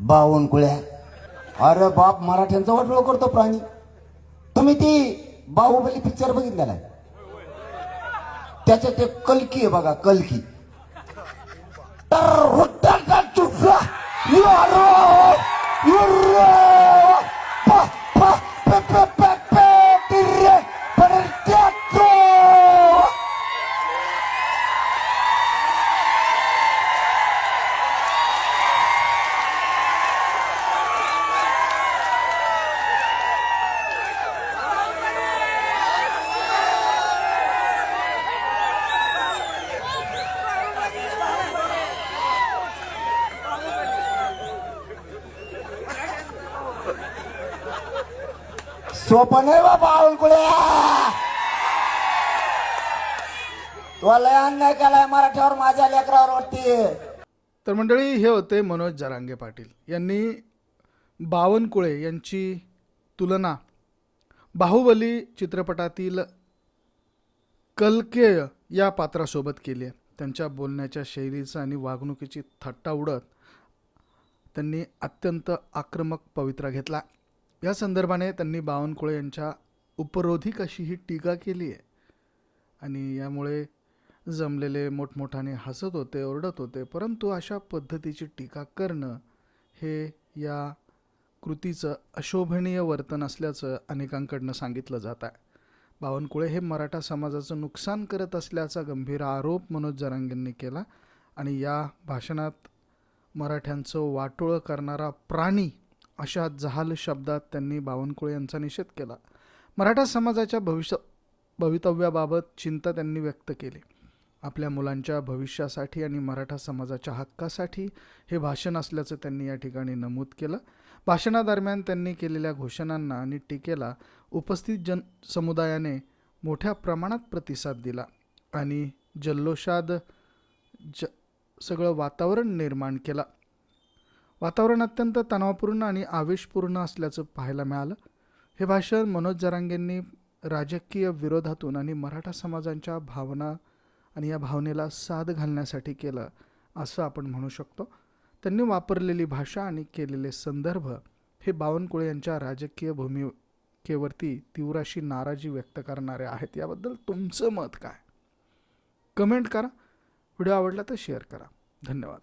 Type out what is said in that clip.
बावनकुळ्या. अरे बाप, मराठ्यांचा वाटोळ करतो प्राणी. तुम्ही ती बाहुबली पिक्चर बघितलेला आहे? त्याच्यात ते कल्की आहे बघा, कल्की. सोपं नाही बा बावनकुळ्या. तुला लय अन्याय केलाय मराठ्यावर, माझ्या लेकरावर वाटते. तर मंडळी, हे होते मनोज जरांगे पाटील. यांनी बावनकुळे यांची तुलना बाहुबली चित्रपटातील कल्केय या पात्रासोबत केली आहे. त्यांच्या बोलण्याच्या शैलीचा आणि वागणुकीची थट्टा उडत त्यांनी अत्यंत आक्रमक पवित्रा घेतला. या संदर्भाने त्यांनी बावनकुळे यांच्या उपरोधिक अशी ही टीका केली आहे आणि यामुळे जमलेले मोठमोठाने हसत होते, ओरडत होते. परंतु अशा पद्धतीची टीका करणं हे या कृतीचं अशोभनीय वर्तन असल्याचं अनेकांकडनं सांगितलं जात आहे. बावनकुळे हे मराठा समाजाचं नुकसान करत असल्याचा गंभीर आरोप मनोज जरांगेंनी केला आणि या भाषणात मराठ्यांचं वाटोळं करणारा प्राणी अशा जहाल शब्दात त्यांनी बावनकुळे यांचा निषेध केला. मराठा समाजाच्या भवितव्याबाबत चिंता त्यांनी व्यक्त केली. आपल्या मुलांच्या भविष्यासाठी आणि मराठा समाजाच्या हक्कासाठी हे भाषण असल्याचं त्यांनी या ठिकाणी नमूद केलं. भाषणादरम्यान त्यांनी केलेल्या घोषणांना आणि टीकेला उपस्थित समुदायाने मोठ्या प्रमाणात प्रतिसाद दिला आणि जल्लोषात सगळं वातावरण निर्माण केलं. वातावरण अत्यंत तणावपूर्ण आणि आवेशपूर्ण असल्याचं पाहायला मिळालं. हे भाषण मनोज जरांगेंनी राजकीय विरोधातून आणि मराठा समाजाच्या भावना आणि या भावनेला साद घालण्यासाठी केलं असं आपण म्हणू शकतो. त्यांनी वापरलेली भाषा आणि केलेले संदर्भ हे बावनकुळे यांच्या राजकीय भूमिकेवरती तीव्र अशी नाराजी व्यक्त करणारे आहेत. याबद्दल तुमचं मत काय? कमेंट करा. व्हिडिओ आवडला तर शेअर करा. धन्यवाद.